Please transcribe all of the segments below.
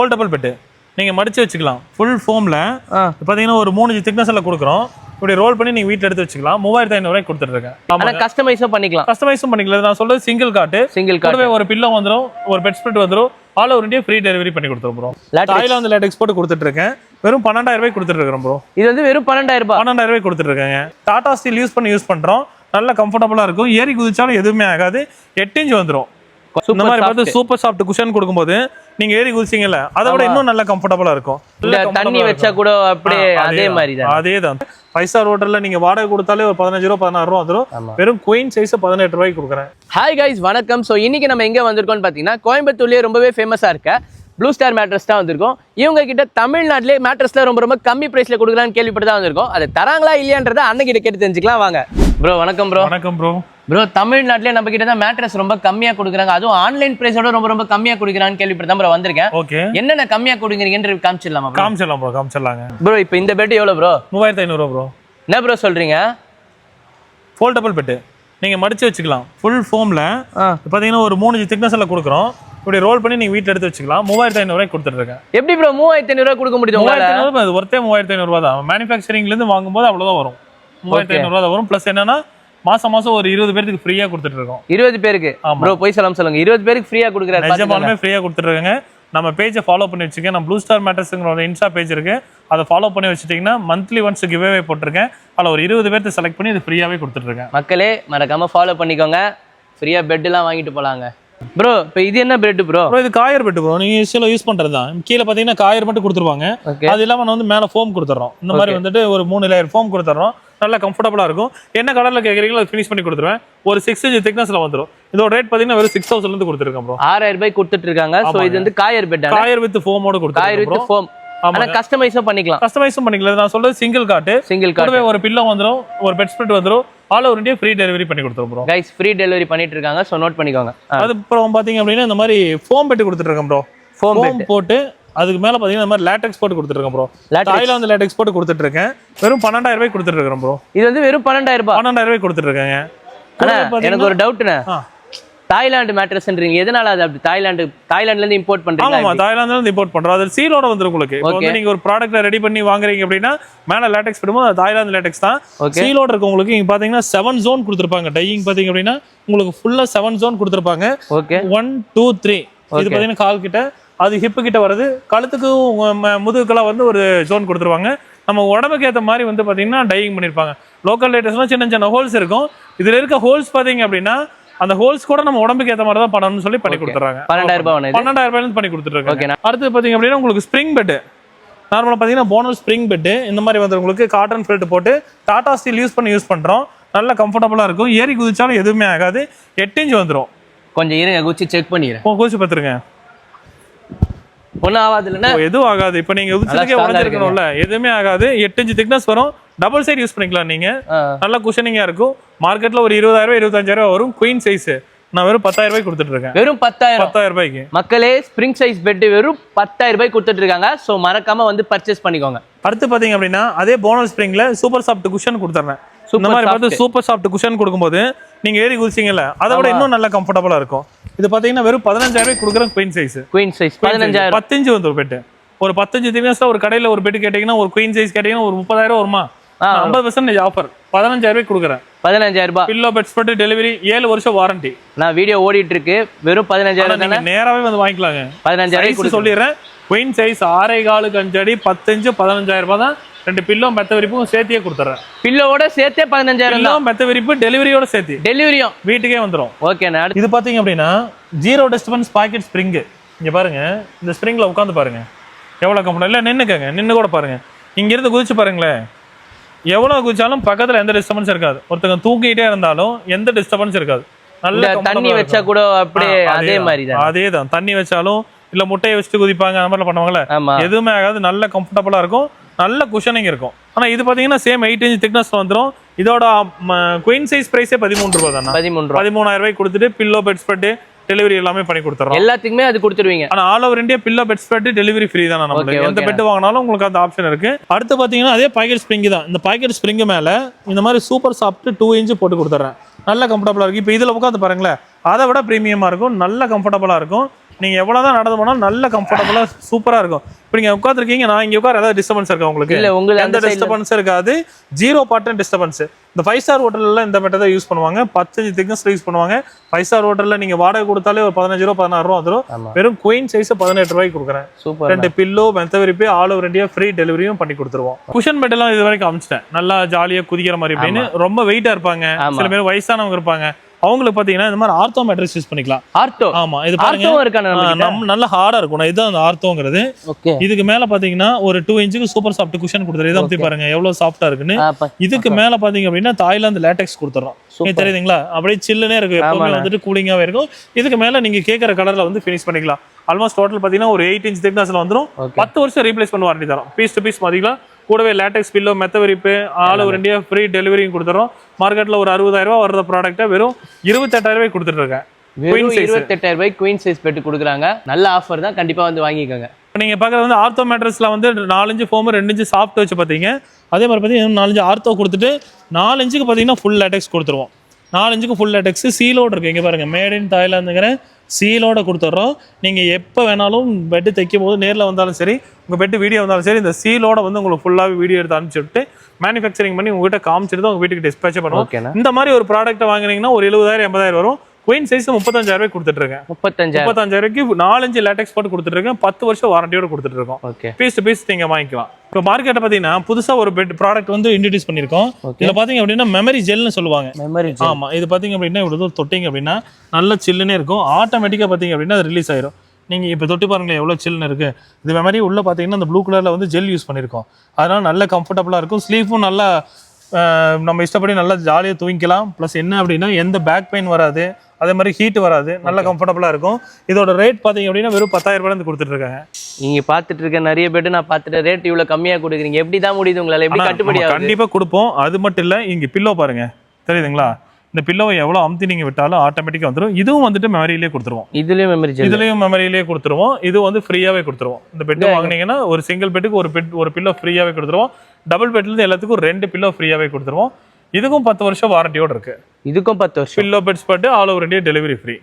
Foldable bed நீங்க மடிச்சு வச்சுக்கலாம். ஃபுல் ஃபோம்ல பாத்தீங்கன்னா ஒரு 3 இன்ச் திக்னஸ்ல கொடுக்குறோம். இப்படி ரோல் பண்ணி நீங்க வீட்ல எடுத்து வச்சுக்கலாம். 3500 ரூபாய்க்கு கொடுத்துட்டு இருக்கேன். ஆனா கஸ்டமைஸும் பண்ணிக்கலாம். கஸ்டமைஸும் பண்ணிக்கலாம். நான் சொல்றது சிங்கிள் காட். கூடவே ஒரு பில்லோ வந்துரும், ஒரு பெட் ஸ்ப்ரெட் வந்துரும். All over India free delivery பண்ணி கொடுத்துறோம் ப்ரோ. தாய்லாந்து லேட்டெக்ஸ் போட்டு கொடுத்துட்டு இருக்கேன். வெறும் 12000 ரூபாய்க்கு கொடுத்துட்டு இருக்கேன் ப்ரோ. இது வந்து வெறும் 12000 ரூபாய்க்கு கொடுத்துட்டு இருக்கேன். டாடா ஸ்டீல் யூஸ் பண்றோம். நல்ல கம்ஃபர்டபுளா இருக்கும். ஏறி குதிச்சாலும் எதுவுமே ஆகாது. 8 இன்ச் வந்துரும். இந்த மாதிரி பார்த்து சூப்பர் சாஃப்ட் குஷன் கொடுக்கும்போது நீங்க ஏறி குதிச்சீங்கல்ல, அதை விட இன்னும் நல்ல கம்ஃபர்டபுளா இருக்கும். தண்ணி வச்சா கூட அப்படியே அதே மாதிரி தான். அதேதான். 5 ஸ்டார் ஹோட்டல்ல நீங்க வாடகை கொடுத்தாலே ஒரு 15 ரூபா 16 ரூபா வந்துரும். வெறும் குயின் சைஸ் 18 ரூபாய்க்கு கொடுக்குறேன். ஹாய் கைஸ், வணக்கம். ஸோ இன்னைக்கு நம்ம எங்க வந்திருக்கோம்னு பாத்தீங்கன்னா கோயம்புத்தூர்லயே ரொம்பவே ஃபேமஸா இருக்க ப்ளூ ஸ்டார் மேட்ரஸ் தான் வந்திருக்கோம். இவங்க கிட்ட தமிழ்நாட்டிலே மேட்ரஸ்ல ரொம்ப கம்மி பிரைஸ்ல கொடுக்குறான்னு கேள்விப்பட்டு தான் வந்திருக்கோம். அது தராங்களா இல்லையான்றதை அண்ணகிட்ட கேட்டு தெரிஞ்சுக்கலாம் வாங்க. ப்ரோ வணக்கம் ப்ரோ. வணக்கம் ப்ரோ. ப்ரோ தமிழ்நாட்டிலே நம்ம கிட்ட தான் மேட்ரஸ் ரொம்ப கம்மியா கொடுக்குறாங்க, அதுவும் ஆன்லைன் பிரைஸோட ரொம்ப கம்மியா கொடுக்குறான்னு கேள்விப்பட்டு தான் ப்ரோ வந்திருக்கேன். ஓகே, என்னென்ன கம்மியா கொடுக்குறீங்கன்னு காமிச்சிடலாமா? காமிச்சிடலாம் ப்ரோ, காமிச்சிடலாங்க. ப்ரோ இப்போ இந்த பெட் எவ்வளவு ப்ரோ? 3500 ரூபா ப்ரோ. என்ன ப்ரோ சொல்றீங்க? ஃபோல்டபிள் பெட் நீங்க மடிச்சு வச்சுக்கலாம். ஃபுல் ஃபோம்ல பாத்தீங்கன்னா ஒரு 3 இன்ச் திக்னஸ்ல கொடுக்குறோம். இப்படி ரோல் பண்ணி நீங்க வீட்ல எடுத்து வச்சுக்கலாம். 3500 ரூபாய்க்கு கொடுத்துட்டு இருக்கேன். எப்படி ப்ரோ 3500 ரூபாய் கொடுக்க முடியும்? 3500 அது ஒருத்தே 3500 ரூபாய் தான். மேனுஃபேக்சரிங்ல இருந்து வாங்கும்போது அவ்வளவுதான் வரும். 3500 ரூபாய் வரும். பிளஸ் என்னன்னா மாசம் ஒரு 20 பேருக்கு ஃப்ரீயா கொடுத்துட்டு இருக்கோம். 20 பேருக்கு ப்ரோ போய் சொல்லுங்க. 20 பேருக்கு ஃப்ரீயா கொடுக்குறாரு. நிஜமாலுமே ஃப்ரீயா கொடுத்துட்டு இருக்காங்க. நம்ம பேஜை ஃபாலோ பண்ணி வச்சுக்கேன். நம்ம ப்ளூ ஸ்டார் மேட்ரஸ்ங்கிற ஒரு இன்ஸ்டா பேஜ் இருக்கு. அதை ஃபாலோ பண்ணி வச்சுட்டீங்கன்னா மந்த்லி ஒன்ஸ் கிவ் அவே போட்டிருக்கேன். அதில் ஒரு 20 பேர்த்து செலக்ட் பண்ணி இது ஃப்ரீயாவே கொடுத்துட்டு இருக்கேன். மக்களே மறக்காம ஃபாலோ பண்ணிக்கோங்க. ஃப்ரீயா பெட் எல்லாம் வாங்கிட்டு போலாங்க. ப்ரோ இப்போ இது என்ன பெட் ப்ரோ? இது காயர் பெட் ப்ரோ. நீங்க யூஸ் பண்றது தான். கீழே பாத்தீங்கன்னா காயர் மட்டும் கொடுத்துருவாங்க. அது இல்லாம நான் மேல ஃபோம் கொடுத்துறோம். இந்த மாதிரி வந்துட்டு ஒரு 3 லேயர் ஃபோம் கொடுத்துறோம். நல்லா கம்ஃபர்டபுளா இருக்கும். என்ன கலர்ல கேக்குறீங்களோ அதை ஃபினிஷ் பண்ணி கொடுத்துருவேன். ஒரு 6 இன்ச் திக்னஸ்ல வந்துரும். இதோட ரேட் பாத்தீங்கன்னா வெறும் 6000 இருந்து கொடுத்துருக்கேன் ப்ரோ. 6000 ரூபாய் கொடுத்துட்டு இருக்காங்க. சோ இது வந்து காயர் பெட். காயர் வித் ஃபோமோட கொடுத்துருக்கேன். Coir with foam. ஆனா கஸ்டமைஸும் பண்ணிக்கலாம். கஸ்டமைஸும் பண்ணிக்கலாம். நான் சொல்றது சிங்கிள் காட். கூடவே ஒரு பில்லோ வந்துரும், ஒரு பெட் ஸ்ப்ரெட் வந்துரும். All over India free delivery பண்ணி கொடுத்துறோம் ப்ரோ. கைஸ் ஃப்ரீ டெலிவரி பண்ணிட்டு இருக்காங்க. சோ நோட் பண்ணிக்கோங்க. அது அப்புறம் பாத்தீங்க அப்படின்னா இந்த மாதிரி ஃபோம் பெட் கொடுத்துட்டு இருக்கேன் ப்ரோ. ஃபோம் போட்டு அதுக்கு மேல பாத்தீங்கன்னா இந்த மாதிரி லேட்டெக்ஸ் போட்டு கொடுத்துட்டு இருக்கேன் ப்ரோ. தாய்லாந்து லேட்டெக்ஸ் போட்டு கொடுத்துட்டு இருக்கேன். வெறும் 12000 ரூபாய்க்கு கொடுத்துட்டு இருக்கேன் ப்ரோ. இது வந்து வெறும் 12000 ரூபாய்க்கு கொடுத்துட்டு இருக்கேங்க. எனக்கு ஒரு டவுட்னே, தாய்லாந்து மேட்ரஸ்ன்றீங்க, எதனால அது அப்படி? தாய்லாந்துல இருந்து இம்போர்ட் பண்றீங்க? ஆமா, தாய்லாந்துல இருந்து இம்போர்ட் பண்றோம். அது சீலோட வந்துரும் உங்களுக்கு. இப்போ வந்து நீங்க ஒரு ப்ராடக்ட் ரெடி பண்ணி வாங்குறீங்க அப்படின்னா மேல லேட்டெக்ஸ் போடும்போது அது தாய்லாந்து லேட்டெக்ஸ் தான். சீலோட இருக்கு உங்களுக்கு. இங்க பாத்தீங்கன்னா 7 ஜோன் கொடுத்திருப்பாங்க. டையிங் பாத்தீங்க அப்படின்னா உங்களுக்கு ஃபுல்லா 7 ஜோன் கொடுத்திருப்பாங்க. ஓகே 1 2 3 இது பாத்தீங்கன்னா கால் கிட்ட, அது ஹிப் கிட்ட வருது, கழுத்துக்கு முதுகுக்கெல்லாம் வந்து ஒரு ஜோன் கொடுத்துருவாங்க. நம்ம உடம்புக்கு ஏற்ற மாதிரி வந்து பாத்தீங்கன்னா டையிங் பண்ணிருப்பாங்க. லோக்கல் லேட்டெக்ஸ்லாம் சின்ன சின்ன ஹோல்ஸ் இருக்கும். இதுல இருக்க ஹோல்ஸ் பாத்தீங்க அப்படின்னா அந்த ஹோல்ஸ் கூட நம்ம உடம்புக்கு ஏற்ற மாதிரி தான் பண்ணணும்னு சொல்லி பண்ணி கொடுத்துறாங்க. 12000 ரூபாயில பண்ணி கொடுத்துருக்காங்க. அடுத்து பாத்தீங்க அப்படின்னா உங்களுக்கு ஸ்ப்ரிங் பெட். நார்மலா பாத்தீங்கன்னா போனல் ஸ்ப்ரிங் பெட் இந்த மாதிரி வந்து உங்களுக்கு காட்டன் ஃபில்ட் போட்டு டாடா ஸ்டீல் யூஸ் பண்றோம். நல்ல கம்ஃபர்டபுளா இருக்கும். ஏறி குதிச்சாலும் எதுவுமே ஆகாது. 8 இன்ச் வந்துரும். கொஞ்சம் இருங்க, குச்சி செக் பண்ணிடுறேன். குதிச்சு பார்த்துருங்க. ஒன்னும் ஆகாது இல்லைன்னா? எதுவும் ஆகாது. இப்போ நீங்க உதிச்சதுக்கே உடஞ்சிருக்கணும்ல, எதுவுமே ஆகாது. 8 இன்ச் திக்னஸ் வரும். டபுள் சைடு யூஸ் பண்ணிக்கலாம் நீங்க. நல்ல குஷனிங்கா இருக்கும். மார்க்கெட்ல ஒரு 20000 25000 வரும். குயின் சைஸ் நான் வெறும் 10000 ரூபாய்க்கு கொடுத்துட்டு இருக்கேன். வெறும் 10000 ரூபாய்க்கு மக்களே ஸ்ப்ரிங் சைஸ் பெட் வெறும் 10000 ரூபாய்க்கு கொடுத்துட்டு இருக்காங்க. சோ மறக்காம வந்து பர்ச்சேஸ் பண்ணிக்கோங்க. அடுத்து பாத்தீங்க அப்படின்னா அதே போனல் ஸ்ப்ரிங்ல சூப்பர் சாஃப்ட் குஷன் கொடுத்துறேன். இந்த மாதிரி பார்த்து சூப்பர் சாஃப்ட் குஷன் கொடுக்கும்போது நீங்க ஏறி குதிச்சீங்கல்ல, அதை விட இன்னும் நல்ல கம்ஃபர்டபுளா இருக்கும். இது பாத்தீங்கன்னா வெறும் 15000 ரூபாய்க்கு கொடுக்குறேன். குயின் சைஸ் 15000 10 இன்ச் வந்து பெட். ஒரு 10 இன்ச் திக்னஸ்ல ஒரு கடையில ஒரு பெட் கேட்டீங்கன்னா, ஒரு குயின் சைஸ் கேட்டீங்கன்னா ஒரு 30000 வருமா? 50% ஆஃபர் 15000 ரூபாய்க்கு கொடுக்குறேன். 15000 ரூபாய். பில்லோ பெட் ஸ்ப்ரெட் டெலிவரி 7 வருஷம் வாரண்டி. நான் வீடியோ ஓடிட்டு இருக்கு. வெறும் 15000 தானே? நேராவே வந்து வாங்கிக்கலாங்க. 15000 சொல்லிடுறேன். குயின் சைஸ் 6.25 5 அடி 10 இன்ச் 15000 ரூபாய் தான். 2 பில்லோ மெத்த விரிப்பும் சேர்த்தே கொடுத்துறேன். பில்லோட சேர்த்தே 15000 தான். மெத்த விரிப்பு டெலிவரியோட சேர்த்து டெலிவரியும் வீட்டுக்கே வந்துரும். ஓகே. இது பாத்தீங்க அப்படின்னா 0 டிஸ்டர்பன்ஸ் பாக்கெட் ஸ்ப்ரிங். இங்க பாருங்க, இந்த ஸ்ப்ரிங்ல உட்காந்து பாருங்க எவ்வளவு கம்ஃபர்டபுள். இல்ல நின்னுக்கங்க, நின்னு கூட பாருங்க. இங்க இருந்து குதிச்சு பாருங்களேன், எவ்வளவு குதிச்சாலும் பக்கத்துல எந்த டிஸ்டர்பன்ஸ் இருக்காது. ஒருத்தங்க தூங்கிட்டே இருந்தாலும் எந்த டிஸ்டர்பன்ஸ் இருக்காது. நல்ல தண்ணி வச்சா கூட அப்படியே அதே மாதிரி தான். அதேதான். தண்ணி வச்சாலும் இல்ல முட்டையை வச்சுட்டு குதிப்பாங்க, அந்த மாதிரி பண்ணுவாங்கல்ல, எதுவுமே ஆகாது. நல்ல கம்ஃபர்டபுளா இருக்கும். நல்ல குஷனிங் இருக்கும். ஆனா இது பாத்தீங்கன்னா சேம் 8 இன்ச் திக்னஸ் வந்துரும். இதோட குயின் சைஸ் பிரைஸே 13 ரூபாய் தானா? 13000 ரூபாய்க்கு கொடுத்துட்டு பில்லோ பெட் ஸ்ப்ரெட் டெலிவரி எல்லாமே பண்ணி கொடுத்துறோம். எல்லாத்துக்குமே அது கொடுத்துருவீங்க. ஆனா all over India pillow bedspread delivery free தான். நமக்கு எந்த பெட் வாங்கினாலும் உங்களுக்கு அந்த ஆப்ஷன் இருக்கு. அடுத்து பாத்தீங்கன்னா அதே பாக்கெட் ஸ்ப்ரிங் தான். இந்த பாக்கெட் ஸ்ப்ரிங் மேல இந்த மாதிரி சூப்பர் சாஃப்ட் 2 இன்ச் போட்டு கொடுத்துறேன். நல்ல கம்ஃபர்டபுளா இருக்கு. இப்போ இதுல உட்காந்து பாருங்களேன், அதை விட பிரீமியமா இருக்கும். நல்ல கம்ஃபர்டபுளா இருக்கும். நீங்க எவ்வளவுதான் நடந்து போனாலும் நல்ல கம்ஃபர்டபுளா சூப்பரா இருக்கும். இப்போ நீங்க உட்காந்துருக்கீங்க, நான் இங்க உட்கார ஏதாவது டிஸ்டர்பன்ஸ் இருக்கா உங்களுக்கு? இல்ல, உங்களுக்கு எந்த டிஸ்டர்பன்ஸும் இருக்காது. 0% டிஸ்டர்பன்ஸ். இந்த 5 ஸ்டார் ஹோட்டல்ல இந்த மெத்தட் தான் யூஸ் பண்ணுவாங்க. 15 திக்னஸ்ல யூஸ் பண்ணுவாங்க. 5 ஸ்டார் ஹோட்டல்ல நீங்க வாடகை கொடுத்தாலே ஒரு 15 ரூபா 16 ரூபா வந்துடும். வெறும் குயின் சைஸ் 18 ரூபாய்க்கு கொடுக்குறேன். சூப்பர். 2 பில்லோ மெத்தவரிப்பே ஆல் ஓவர் இந்தியா ஃப்ரீ டெலிவரியும் பண்ணி கொடுத்துருவோம். குஷன் பெட் எல்லாம் இது வரைக்கும் அமிச்சிட்டேன். நல்லா ஜாலியா குதிக்கிற மாதிரி அப்படின்னு. ரொம்ப வெயிட்டா இருப்பாங்க, சில பேர் வயசானவங்க இருப்பாங்க, அவங்களுக்கு பாத்தீங்கன்னா இந்த மாதிரி ஆர்த்தோ மேட்ரஸ் யூஸ் பண்ணிக்கலாம். ஆர்த்தோ? ஆமா, இது பாருங்க நல்ல ஹார்டா இருக்கும். இதுதான் அந்த ஆர்த்தோங்கிறது. இதுக்கு மேல பாத்தீங்கன்னா ஒரு 2 இன்ச்சுக்கு சூப்பர் சாஃப்ட் குஷன் கொடுத்துரு. இதை பத்தி பாருங்க எவ்வளவு சாஃப்டா இருக்குன்னு. இதுக்கு மேல பாத்தீங்க அப்படின்னா தாய்லாந்து லேட்டெக்ஸ் கொடுத்துறோம். தெரியுதுங்களா? அப்படியே சில்லுனே இருக்கு, எப்பவுமே வந்துட்டு கூலிங்காவே இருக்கும். இதுக்கு மேல நீங்க கேட்கற கலர்ல வந்து ஃபினிஷ் பண்ணிக்கலாம். ஆல்மோஸ்ட் டோட்டல் பாத்தீங்கன்னா ஒரு 8 இன்ச் திக்னஸ்ல வந்துடும். 10 வருஷம் ரீப்ளேஸ்மென்ட் வாரண்டி தரோம். பீஸ் டு பீஸ் பாத்தீங்களா, கூடவே லேட்டெக்ஸ் பில்லோ மெத்தவரிப்பு ஆல் ஓவர் இந்தியா ஃப்ரீ டெலிவரியும் கொடுத்துறோம். மார்க்கெட்ல ஒரு 60,000 ரூபாய் வர்ற ப்ராடக்ட்டை வெறும் 28,000 ரூபாய்க்கு கொடுத்துட்டு இருக்கேன். 28,000 ரூபாய்க்கு குயின் சைஸ் பெட் கொடுக்குறாங்க. நல்ல ஆஃபர் தான், கண்டிப்பா வந்து வாங்கிக்கோங்க. நீங்க பாக்குறது வந்து ஆர்த்தோ மேட்ரஸ்ல வந்து 4 இன்ச் ஃபோம் 2 இன்ச் சாஃப்ட் வச்சு பாத்தீங்க. அதே மாதிரி பாத்தீங்கன்னா 4 இன்ச் ஆர்த்தோ கொடுத்துட்டு 4 இன்ச்சுக்கு பாத்தீங்கன்னா ஃபுல் லேட்டெக்ஸ் கொடுத்துருவோம். 4 இன்ச்சுக்கு ஃபுல் லேட்டெக்ஸ் சீலோட இருக்கு. இங்க பாருங்க, மேட் இன் தாய்லாந்துங்கிற சீலோட கொடுத்துட்றோம். நீங்கள் எப்போ வேணாலும் பெட்டு தைக்கும் போது நேரில் வந்தாலும் சரி, உங்கள் பெட்டு வீடியோ வந்தாலும் சரி, இந்த சீலோட வந்து உங்களுக்கு ஃபுல்லாகவே வீடியோ எடுத்து அனுப்பிச்சுட்டு மேனுஃபேக்சரிங் பண்ணி உங்ககிட்ட காமிச்சிட்டு தான் உங்கள் வீட்டுக்கு டிஸ்பேச் பண்ணுவோம். இந்த மாதிரி ஒரு ப்ராடக்ட்டை வாங்குனீங்கன்னா ஒரு 70,000 80,000 வரும். குயின் சைஸ் 35,000 ரூபாய் கொடுத்துட்டு இருக்கேன். 35,000 ரூபாய்க்கு 4 இன்ச் லேட்டெக்ஸ் போட்டு கொடுத்துட்டு இருக்கேன். 10 வருஷம் வாரண்டியோட கொடுத்துட்டு இருக்கோம். பீஸ் டு பீஸ் நீங்க வாங்கிக்கலாம். இப்போ மார்க்கெட்டை பார்த்தீங்கன்னா புதுசா ஒரு பெட் ப்ராடக்ட் வந்து இன்ட்ரடியூஸ் பண்ணியிருக்கோம். இதில் பார்த்தீங்க அப்படின்னா மெமரி ஜெல்னு சொல்லுவாங்க. ஆமா, இது பார்த்தீங்க அப்படின்னா இவ்வளோ தொட்டிங்க அப்படின்னா நல்ல சில்லுன்னே இருக்கும். ஆட்டோமேட்டிக்காக பார்த்தீங்க அப்படின்னா அது ரிலீஸ் ஆயிரும். நீங்க இப்போ தொட்டு பாருங்களேன் எவ்வளோ சில்லுன்னு இருக்கு. இது மெமரி உள்ள பார்த்தீங்கன்னா அந்த ப்ளூ கலர்ல வந்து ஜெல் யூஸ் பண்ணியிருக்கோம். அதனால நல்ல கம்ஃபர்டபுளாக இருக்கும். ஸ்லீப்பும் நல்லா நம்ம இஷ்டப்படி நல்லா ஜாலியாக தூங்கிக்கலாம். ப்ளஸ் என்ன அப்படின்னா எந்த பேக் பெயின் வராது, அதே மாதிரி ஹீட் வராது, நல்ல கம்ஃபர்டபுளாக இருக்கும். இதோட ரேட் பார்த்தீங்க அப்படின்னா வெறும் 10,000 ரூபாய் கொடுத்துட்டு இருக்காங்க. நீங்க பார்த்துட்டு இருக்க நிறைய பேர் நான் பார்த்துட்டு ரேட் இவ்வளோ கம்மியாக கொடுக்குறீங்க, எப்படி தான் முடியுது உங்களால்? எப்படி கட்டுப்படி? கண்டிப்பாக கொடுப்போம். அது மட்டும் இல்லை, இங்கே பில்லோ பாருங்க, தெரியுதுங்களா? இந்த பில்லோவை எவ்வளோ அமுத்தி நீங்கள் விட்டாலும் ஆட்டோமேட்டிக்காக வந்துடும். இதுவும் வந்துட்டு மெமரியிலே கொடுத்துருவோம். இதுலேயும் மெமரியிலே கொடுத்துருவோம். இது வந்து ஃப்ரீயாகவே கொடுத்துருவோம். இந்த பெட்டு வாங்கினீங்கன்னா ஒரு சிங்கிள் பெட்டுக்கு ஒரு பில்லோ ஃப்ரீயாகவே கொடுத்துருவோம். டபுள் பெட்லேருந்து எல்லாத்துக்கும் 2 பில்லோ ஃப்ரீயாகவே கொடுத்துருவோம். இதுக்கும் 10 வருஷம் வாரண்டியோட இருக்கு. இதுக்கும் 10 வருஷம் பில்லோ பெட்ஸ் பட்டு all over India delivery free.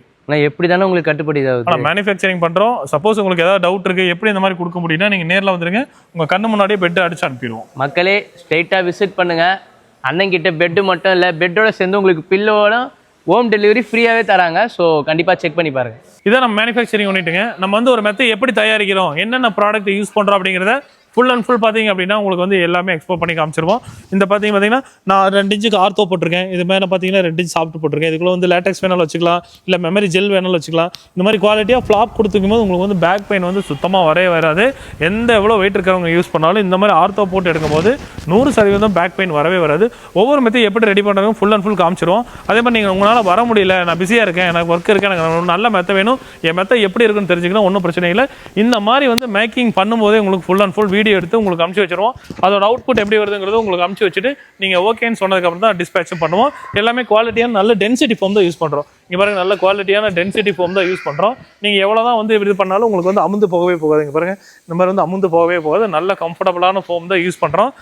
எப்படி தானே உங்களுக்கு கட்டுப்படி ஆகுது? மேனுஃபேக்சரிங் பண்றோம். சப்போஸ் உங்களுக்கு ஏதாவது டவுட் இருக்கு, எப்படி இந்த மாதிரி கொடுக்க முடியும்னா நீங்க நேரில் வந்துருங்க. உங்க கண்ணு முன்னாடியே பெட் அடிச்சு அனுப்பிடுவோம். மக்களே ஸ்ட்ரெயிட்டா விசிட் பண்ணுங்க. அண்ணன் கிட்ட பெட்டு மட்டும் இல்லை, பெட்டோட சேர்ந்து உங்களுக்கு பில்லோட ஹோம் டெலிவரி ஃப்ரீயாகவே தராங்க. ஸோ கண்டிப்பாக செக் பண்ணி பாருங்க. இதான் நம்ம மேனுஃபேக்சரிங் பண்ணிட்டுங்க. நம்ம வந்து ஒரு மெத்தட் எப்படி தயாரிக்கிறோம், என்னென்ன ப்ராடக்ட் யூஸ் பண்ணுறோம் அப்படிங்கிறத ஃபுல் அண்ட் ஃபுல் பார்த்தீங்க அப்படின்னா உங்களுக்கு வந்து எல்லாமே எக்ஸ்போர்ட் பண்ணி காமிச்சிருவோம். இந்த பார்த்தீங்கன்னா நான் 2 இன்ச்சுக்கு ஆர்த்தோ போட்டிருக்கேன். இது மேலே பார்த்தீங்கன்னா 2 இன்ச் சாஃப்ட் போட்டிருக்கேன். இதுக்குள்ள வந்து லேட்டெக்ஸ் வேணாலும் வச்சுக்கலாம், இல்லை மெமரி ஜெல் வேணாலும் வச்சுக்கலாம். இந்த மாதிரி குவாலிட்டியாக ஃப்ளாப் கொடுத்துக்கும் போது உங்களுக்கு வந்து பேக் பெயின் வந்து சுத்தமாக வரவே வராது. எவ்வளோ வெயிட் இருக்கிறவங்க யூஸ் பண்ணாலும் இந்த மாதிரி ஆர்த்தோ போட்டு எடுக்கும்போது 100% பேக் பெயின் வரவே வராது. ஒவ்வொரு மெத்தட் எப்படி ரெடி பண்ணுறதும் ஃபுல் அண்ட் ஃபுல் காமிச்சிருவோம். அதே மாதிரி நீங்கள் உங்களால் வர முடியல, நான் பிஸியாக இருக்கேன், எனக்கு ஒர்க் இருக்கேன், எனக்கு நல்ல மெத்த வேணும், என் மெத்த எப்படி இருக்குன்னு தெரிஞ்சுக்கணும், ஒன்றும் பிரச்சனை இல்லை. இந்த மாதிரி வந்து மேக்கிங் பண்ணும்போதே உங்களுக்கு ஃபுல் அண்ட் ஃபுல் வீடியோ எடுத்து உங்களுக்கு அனுப்பிச்சு வச்சிருவோம். அதோட அவுட்புட் எப்படி வருதுங்கிறது உங்களுக்கு அனுப்பிச்சு வச்சுட்டு நீங்கள் ஓகேன்னு சொன்னதுக்கப்புறம் தான் டிஸ்பேச்சும் பண்ணுவோம். எல்லாமே குவாலிட்டியான நல்ல டென்சிட்டி ஃபோம் தான் யூஸ் பண்ணுறோம். இங்கே பாருங்க, நல்ல குவாலிட்டியான டென்சிட்டி ஃபோம் தான் யூஸ் பண்ணுறோம். நீங்கள் எவ்வளோ தான் வந்து இது பண்ணாலும் உங்களுக்கு வந்து அமுந்து போகவே போகாது. இங்கே பாருங்க, இந்த மாதிரி வந்து அமுந்து போகவே போகாது. நல்ல கம்ஃபர்டபுளான ஃபோம் தான் யூஸ் பண்ணுறோம்.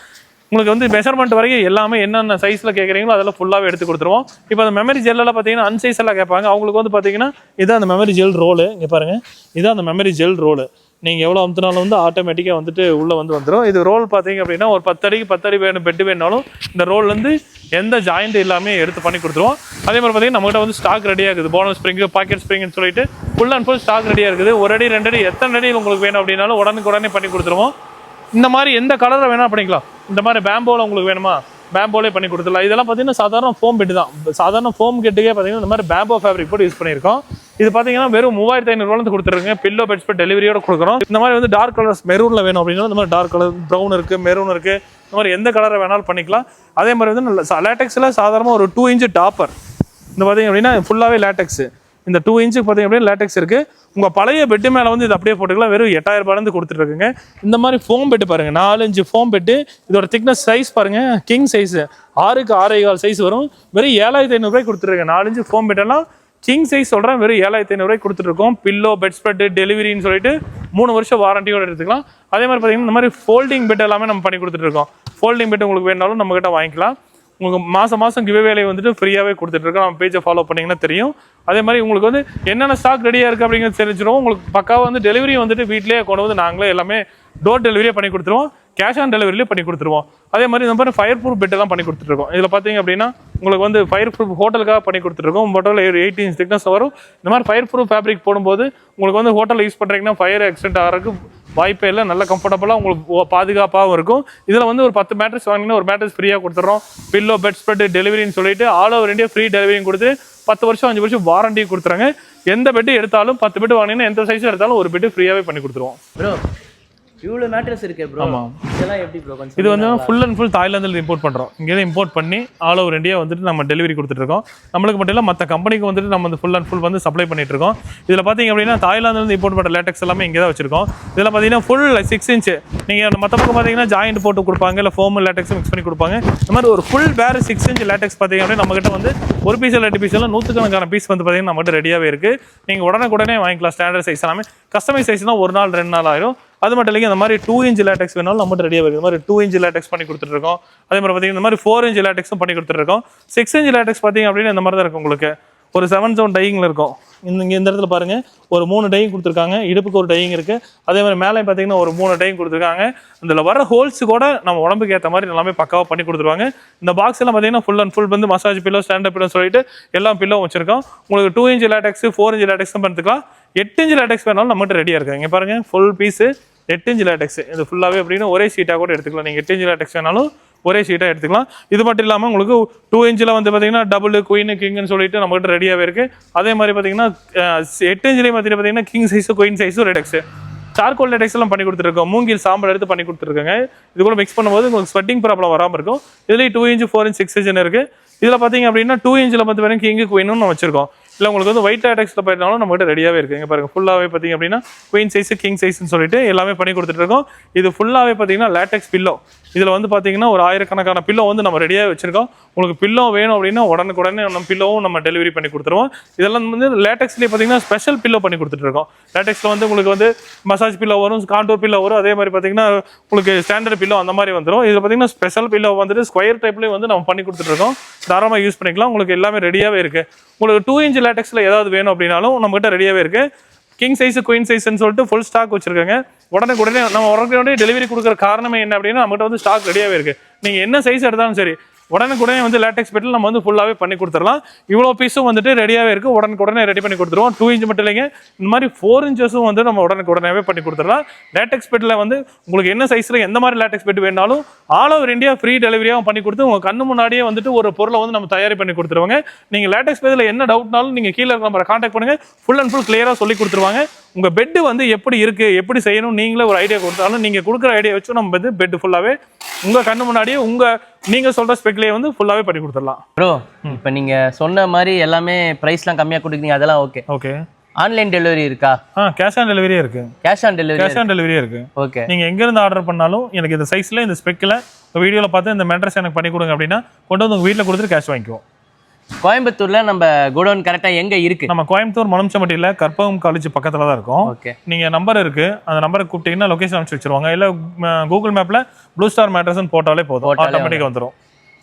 உங்களுக்கு வந்து மெஷர்மெண்ட் வரைக்கும் எல்லாமே என்னென்ன சைஸில் கேட்குறீங்களோ அதெல்லாம் ஃபுல்லாகவே எடுத்து கொடுத்துருவோம். இப்போ அந்த மெமரி ஜெல்லாம் பார்த்தீங்கன்னா அன்சைஸ் எல்லாம் கேட்பாங்க. அவங்களுக்கு வந்து பார்த்தீங்கன்னா இதான் அந்த மெமரி ஜெல் ரோலு. இங்கே பாருங்கள், இதான் அந்த மெமரி ஜெல் ரோலு. நீங்கள் எவ்வளோ அமுத்தினாலும் வந்து ஆட்டோமேட்டிக்காக வந்துட்டு உள்ளே வந்துடும். இது ரோல் பார்த்தீங்க அப்படின்னா ஒரு 10 அடிக்கு 10 அடி வேணும் பெட்டு வேணாலும் இந்த ரோல்லேருந்து எந்த ஜாயிண்ட் எல்லாமே எடுத்து பண்ணி கொடுத்துருவோம். அதே மாதிரி பார்த்தீங்கன்னா நம்மகிட்ட வந்து ஸ்டாக் ரெடியாக இருக்குது. போனஸ் ஸ்ப்ரிங்கு, பாக்கெட் ஸ்ப்ரிங்னு சொல்லிட்டு ஃபுல் அண்ட் ஃபுல் ஸ்டாக் ரெடியாக இருக்குது. 1 அடி 2 அடி எத்தனை அடி உங்களுக்கு வேணும் அப்படின்னாலும் உடனே பண்ணி கொடுத்துருவோம். இந்த மாதிரி எந்த கலரில் வேணால் பண்ணிக்கலாம். இந்த மாதிரி பேம்போவில் உங்களுக்கு வேணுமா, பேம்போலே பண்ணி கொடுத்துடலாம். இதெல்லாம் பார்த்தீங்கன்னா சாதாரண ஃபோம் பெட்டு தான். சாதாரண ஃபோம் கெட்டுக்கே பார்த்தீங்கன்னா இந்த மாதிரி பேம்போ ஃபேப்ரிக் போட்டு யூஸ் பண்ணியிருக்கோம். இது பார்த்தீங்கன்னா வெறும் 3,500 ரூபாய் கொடுத்துருங்க. பில்லோ பெட்ஸ் பெட் டெலிவரியோட கொடுக்குறோம். இந்த மாதிரி வந்து டார்க் கலர்ஸ் மெரூனில் வேணும் அப்படின்னா இந்த மாதிரி டார்க் கலர் ப்ரௌன் இருக்குது, மெரூன் இருக்குது, இந்த மாதிரி எந்த கலரை வேணாலும் பண்ணிக்கலாம். அதே மாதிரி வந்து லேட்டெக்ஸில் சாதாரணமாக ஒரு 2 இன்ச் டாப்பர். இந்த பார்த்தீங்க அப்படின்னா ஃபுல்லாகவே லேட்டெக்ஸு. இந்த 2 இன்ச்சுக்கு பார்த்தீங்க அப்படின்னா லேட்டெக்ஸ் இருக்குது. உங்கள் பழைய பெட்டு மேலே வந்து இது அப்படியே போட்டுக்கலாம். வெறும் 8,000 ரூபாயிலேருந்து கொடுத்துட்ருக்குங்க. இந்த மாதிரி ஃபோம் பெட்டு பாருங்கள், 4 இன்ச்சு ஃபோம் பெட்டு. இதோட திக்னஸ் சைஸ் பாருங்கள், கிங் சைஸு 6க்கு 6.25 சைஸ் வரும். வெறும் 7,500 ரூபாய் கொடுத்துருக்கேன். 4 இன்ச்சு ஃபோம் பெட்டெல்லாம் கிங் சைஸ் சொல்கிறேன், வெறும் 7,500 ரூபாய் கொடுத்துருக்கோம். பில்லோ பெட் ஸ்ப்ரெட் டெலிவரின்னு சொல்லிட்டு 3 வருஷம் வாரண்டியோட எடுத்துக்கலாம். அதே மாதிரி பார்த்தீங்கன்னா இந்த மாதிரி ஃபோல்டிங் பெட் எல்லாமே நம்ம பண்ணி கொடுத்துட்ருக்கோம். ஃபோல்டிங் பெட் உங்களுக்கு வேணாலும் நம்மகிட்ட வாங்கிக்கலாம். உங்களுக்கு மாதம் கிவ்அவே வந்துட்டு ஃப்ரீயாகவே கொடுத்துட்டு இருக்கோம். நம்ம பேஜை ஃபாலோ பண்ணிங்கன்னா தெரியும். அதே மாதிரி உங்களுக்கு வந்து என்னென்ன ஸ்டாக் ரெடியாக இருக்குது அப்படிங்கிறது தெரிஞ்சிடும். உங்களுக்கு பக்காவாக வந்து டெலிவரி வந்துட்டு வீட்டிலேயே கொண்டு வந்து நாங்களே எல்லாமே டோர் டெலிவரியே பண்ணி கொடுத்துருவோம். கேஷ் ஆன் டெலிவரியிலே பண்ணி கொடுத்துருவோம். அதே மாதிரி இந்த மாதிரி ஃபயர் ப்ரூஃப் பெட்டெல்லாம் பண்ணி கொடுத்துருக்கோம். இதில் பார்த்தீங்க அப்படின்னா உங்களுக்கு வந்து ஃபயர் ப்ரூஃப் ஹோட்டலுக்காக பண்ணி கொடுத்துருக்கோம். ஹோட்டலில் 18 inch திக்னஸ் வரும். இந்த மாதிரி ஃபயர் ப்ரூஃப் ஃபேப்ரிக் போடும்போது உங்களுக்கு வந்து ஹோட்டலில் யூஸ் பண்ணுறீங்கன்னா ஃபயர் ஆக்சிடென்ட் ஆகிறதுக்கு வாய்ப்பே இல்லை. நல்ல கம்ஃபர்டபுளாக உங்களுக்கு பாதுகாப்பாகவும் இருக்கும். இதில் வந்து ஒரு 10 மேட்ரஸ் வாங்கினா ஒரு மேட்ரஸ் ஃப்ரீயாக கொடுத்துட்றோம். பில்லோ, பெட் ஸ்ப்ரெட் டெலிவரின்னு சொல்லிட்டு ஆல் ஓவர் இந்தியா ஃப்ரீ டெலிவரியும் கொடுத்து 10 வருஷம் 5 வருஷம் வாரண்டி கொடுத்துறாங்க. எந்த பெட் எடுத்தாலும் 10 பெட் வாங்கினீங்கன்னா எந்த சைஸ் எடுத்தாலும் ஒரு பெட் ஃப்ரீயாகவே பண்ணி கொடுத்துருவோம். ப்ரோ இவ்வளோ மேட்ரஸ் இருக்கு ப்ரோ. ஆமாம், இதெல்லாம் எப்படி ப்ரோ? இது வந்து ஃபுல் அண்ட் ஃபுல் தாய்லாந்தில் இம்போர்ட் பண்ணுறோம். இங்கே இம்போர்ட் பண்ணி ஆல் ஓவர் இந்தியா வந்துட்டு நம்ம டெலிவரி கொடுத்துட்ருக்கோம். நம்மளுக்கு மட்டும் இல்லை மற்ற கம்பெனிக்கு வந்துட்டு நம்ம வந்து ஃபுல் அண்ட் ஃபுல் வந்து சப்ளை பண்ணிட்டு இருக்கோம். இதில் பார்த்தீங்க அப்படின்னா தாய்லாந்துலேருந்து இம்போர்ட் பண்ணுற லேட்டக்ஸ் எல்லாமே இங்கே தான் வச்சிருக்கோம். இதில் பார்த்தீங்கன்னா ஃபுல் 6 inch நீங்கள் மற்ற பக்கம் பார்த்தீங்கன்னா ஜாயிண்ட் போட்டு கொடுப்பாங்க, இல்லை ஃபோம் லேட்டக்ஸ் மிக்ஸ் பண்ணி கொடுப்பாங்க. இந்த மாதிரி ஒரு ஃபுல் வேறு 6 inch லேட்டக்ஸ் பார்த்தீங்க அப்படின்னா நம்மகிட்ட வந்து ஒரு பீஸ் 2 பீஸ் எல்லாம் 100கணக்கான பீஸ் வந்து பார்த்தீங்கன்னா நம்மகிட்ட ரெடியாகவே இருக்குது. நீங்கள் உடனே வாங்கிக்கலாம். ஸ்டாண்டர்ட் சைஸ் எல்லாமே கஸ்டமைஸ் சைஸ்னால் 1 நாள் 2 நாள் ஆயிரும். அது மட்டும் இல்லைங்க, இந்த மாதிரி 2 inch லேட்டக்ஸ் வேணாலும் நம்மகிட்ட ரெடியாக இருக்குது. இந்த மாதிரி 2 inch லேட்டக்ஸ் பண்ணி கொடுத்துட்ருக்கோம். அதே மாதிரி பார்த்தீங்கன்னா இந்த மாதிரி 4 inch லேட்டக்ஸும் பண்ணி கொடுத்துட்ருக்கோம். 6 inch லேட்டக்ஸ் பார்த்தீங்க அப்படின்னா இந்த மாதிரி தான் இருக்கும். உங்களுக்கு ஒரு 7 zone டையிங்கில் இருக்கும். இந்த இடத்துல பாருங்கள் ஒரு 3 டையிங் கொடுத்துருக்காங்க. இடுப்புக்கு ஒரு டையிங் இருக்குது. அதே மாதிரி மேலே பார்த்தீங்கன்னா ஒரு 3 டையிங் கொடுத்துருக்காங்க. இதில் வர ஹோல்ஸ் கூட நம்ம உடம்புக்கு ஏற்ற மாதிரி எல்லாமே பக்காவாக பண்ணி கொடுத்துருவாங்க. இந்த பாக்ஸ் எல்லாம் பார்த்தீங்கன்னா ஃபுல் அண்ட் ஃபுல் வந்து மசாஜ் பில்லோ, ஸ்டாண்டப் பில்லோ சொல்லிட்டு எல்லா பில்லோ வச்சிருக்கோம். உங்களுக்கு 2 inch லேட்டக்ஸ், 4 inch லேட்டக்ஸும் பண்ணிக்கலாம். 8 inch லேட்டக்ஸ் வேணாலும் நம்மகிட்ட ரெடியாக இருக்காங்க. இங்கே பாருங்கள் ஃபுல் பீஸு 8 inch லேட்டக்ஸ். இது ஃபுல்லாகவே அப்படின்னா ஒரே ஷீட்டாக கூட எடுத்துக்கலாம். நீங்கள் 8 inch லேட்டக்ஸ் வேணாலும் ஒரே ஷீட்டாக எடுத்துக்கலாம். இது மட்டும் இல்லாமல் உங்களுக்கு 2 inchல வந்து பார்த்தீங்கன்னா டபுள், குயின், கிங்னு சொல்லிட்டு நம்மகிட்ட ரெடியாகவே இருக்குது. அதே மாதிரி பார்த்தீங்கன்னா 8 inchலேயும் பார்த்தீங்கன்னா கிங் சைஸு, குயின் சைஸும் லேட்டக்ஸு, சார்கோல் லேட்டக்ஸ் எல்லாம் பண்ணி கொடுத்துருக்கோம். மூங்கில் சாம்பல் எடுத்து பண்ணி கொடுத்துருக்காங்க. இது கூட மிக்ஸ் பண்ணும்போது உங்களுக்கு ஸ்வெட்டிங் ப்ராப்ளம் வராமல் இருக்கும். இதுலேயும் 2 inch, 4 inch, 6 inch இருக்குது. இதில் பார்த்தீங்க அப்படின்னா 2 inchல பார்த்து பாருங்க கிங்கு, குயினும் நம்ம வச்சிருக்கோம். இல்லை உங்களுக்கு வந்து ஒயிட் லேட்டக்ஸில் போயிட்டாலும் நம்மகிட்ட ரெடியாகவே இருக்குது. இங்கே பாருங்கள் ஃபுல்லாகவே பார்த்தீங்க அப்படின்னா குயின் சைஸு, கிங் சைஸ்ன்னு சொல்லிட்டு எல்லாமே பண்ணி கொடுத்துட்ருக்கோம். இது ஃபுல்லாகவே பார்த்தீங்கன்னா லேட்டக்ஸ் பில்லோ. இதில் வந்து பார்த்தீங்கன்னா ஒரு 1000கணக்கான பில்லோ வந்து நம்ம ரெடியாக வச்சிருக்கோம். உங்களுக்கு பில்லோ வேணும் அப்படின்னா உடனே நம்ம பில்லோவும் நம்ம டெலிவரி பண்ணி கொடுத்துருவோம். இதெல்லாம் வந்து லேட்டக்ஸ்லேயே பார்த்தீங்கன்னா ஸ்பெஷல் பில்லோ பண்ணி கொடுத்துட்ருக்கோம். லேட்டக்ஸில் வந்து உங்களுக்கு வந்து மசாஜ் பில்லோ வரும், காண்டூர் பில்லோ வரும். அதே மாதிரி பார்த்தீங்கன்னா உங்களுக்கு ஸ்டாண்டர்ட் பில்லோ அந்த மாதிரி வந்துடும். இதில் பார்த்தீங்கன்னா ஸ்பெஷல் பில்லோ வந்துட்டு ஸ்கொயர் டைப்லேயும் வந்து நம்ம பண்ணி கொடுத்துட்ருக்கோம். தாராளமாக யூஸ் பண்ணிக்கலாம். உங்களுக்கு எல்லாமே ரெடியாகவே இருக்குது. உங்களுக்கு 2 inch லேட்டக்ஸில் ஏதாவது வேணும் அப்படின்னாலும் நம்மகிட்ட ரெடியாகவே இருக்குது. கிங் சைஸு, குயின் சைஸ்ன்னு சொல்லிட்டு ஃபுல் ஸ்டாக் வச்சிருக்காங்க. உடனே நம்ம உடனே டெலிவரி கொடுக்குற காரணமே என்ன அப்படின்னா நம்மகிட்ட வந்து ஸ்டாக் ரெடியாகவே இருக்குது. நீங்கள் என்ன சைஸ் எடுத்தாலும் சரி உடனே வந்து லேட்டக்ஸ் பெட்டில் நம்ம வந்து ஃபுல்லாகவே பண்ணி கொடுத்துடலாம். இவ்வளோ பீஸும் வந்துட்டு ரெடியாகவே இருக்குது. உடனே ரெடி பண்ணி கொடுத்துருவோம். 2 inch மட்டும் இல்லைங்க, இந்த மாதிரி 4 inchஸும் வந்து நம்ம உடனே பண்ணி கொடுத்துடலாம். லேட்டக்ஸ் பெட்டில் வந்து உங்களுக்கு என்ன சைஸில் எந்த மாதிரி லேட்டக்ஸ் பெட் வேணாலும் ஆல் ஓவர் இந்தியா ஃப்ரீ டெலிவரியாகவும் பண்ணி கொடுத்து உங்கள் கண்ணு முன்னாடியே வந்துட்டு ஒரு பொருளை வந்து நம்ம தயாரி பண்ணி கொடுத்துருவாங்க. நீங்கள் லேட்டக்ஸ் பெட்டில் என்ன டவுட்னாலும் நீங்கள் கீழே இருக்க நம்பரை கான்டாக்ட் பண்ணுங்கள். ஃபுல் அண்ட் ஃபுல் கிளியராக சொல்லி கொடுத்துருவாங்க. உங்கள் பெட்டு வந்து எப்படி இருக்குது, எப்படி செய்யணும் நீங்களே ஒரு ஐடியா கொடுத்தாலும் நீங்கள் கொடுக்குற ஐடியா வச்சு நம்ம வந்து பெட்டு ஃபுல்லாகவே உங்கள் கண்ணு முன்னாடியே நீங்கள் சொல்கிற ஸ்பெக்லேயே வந்து ஃபுல்லாகவே பண்ணி கொடுத்துடலாம். ப்ரோ இப்போ நீங்கள் சொன்ன மாதிரி எல்லாமே ப்ரைஸ்லாம் கம்மியாக கொடுக்குறீங்க, அதெல்லாம் ஓகே. ஆன்லைன் டெலிவரி இருக்கா? கேஷ் ஆன் டெலிவரியே இருக்கு. கேஷ் ஆன் டெலிவரியே இருக்கு. ஓகே. நீங்க எங்க இருந்து ஆர்டர் பண்ணாலும் எனக்கு இந்த சைஸ்ல இந்த ஸ்பெக்ல வீடியோல பார்த்து இந்த மேட்ரஸ் எனக்கு பண்ணி கொடுங்க அப்படின்னா கொண்டு வந்து உங்க வீட்டில் கொடுத்துட்டு கேஷ் வாங்கிக்குவோம். கோயம்புத்தூர்ல நம்ம கோடவுன் கரெக்டா எங்க இருக்கு? நம்ம கோயம்புத்தூர் மணம்சம்பட்டியில கற்பகம் காலேஜ் பக்கத்துல தான் இருக்கும். ஓகே. நீங்க நம்பர் இருக்கு, அந்த நம்பருக்கு கூப்பிட்டீங்கன்னா லொகேஷன் அனுப்பிச்சு வச்சிருவாங்க. இல்ல கூகுள் மேப்ல ப்ளூ ஸ்டார் மேட்ரஸ்ன்னு போட்டாலே போதும், ஆட்டோமேட்டிக்கா வந்துடும்.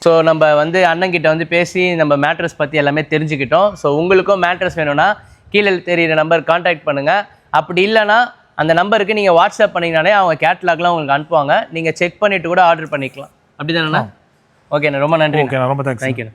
ஸோ நம்ம வந்து அண்ணன்கிட்ட வந்து பேசி நம்ம மேட்ரஸ் பற்றி எல்லாமே தெரிஞ்சுக்கிட்டோம். ஸோ உங்களுக்கும் மேட்ரஸ் வேணும்னா கீழே தெரியிற நம்பர் கான்டாக்ட் பண்ணுங்கள். அப்படி இல்லைனா அந்த நம்பருக்கு நீங்கள் வாட்ஸ்அப் பண்ணிங்கனாலே அவங்க கேட்லாக்லாம் உங்களுக்கு அனுப்புவாங்க. நீங்கள் செக் பண்ணிவிட்டு கூட ஆர்டர் பண்ணிக்கலாம். அப்படி தானேண்ணா? ஓகேண்ணா, ரொம்ப நன்றி. ஓகே, ரொம்ப தேங்க்ஸ். தேங்க்யூண்ணா.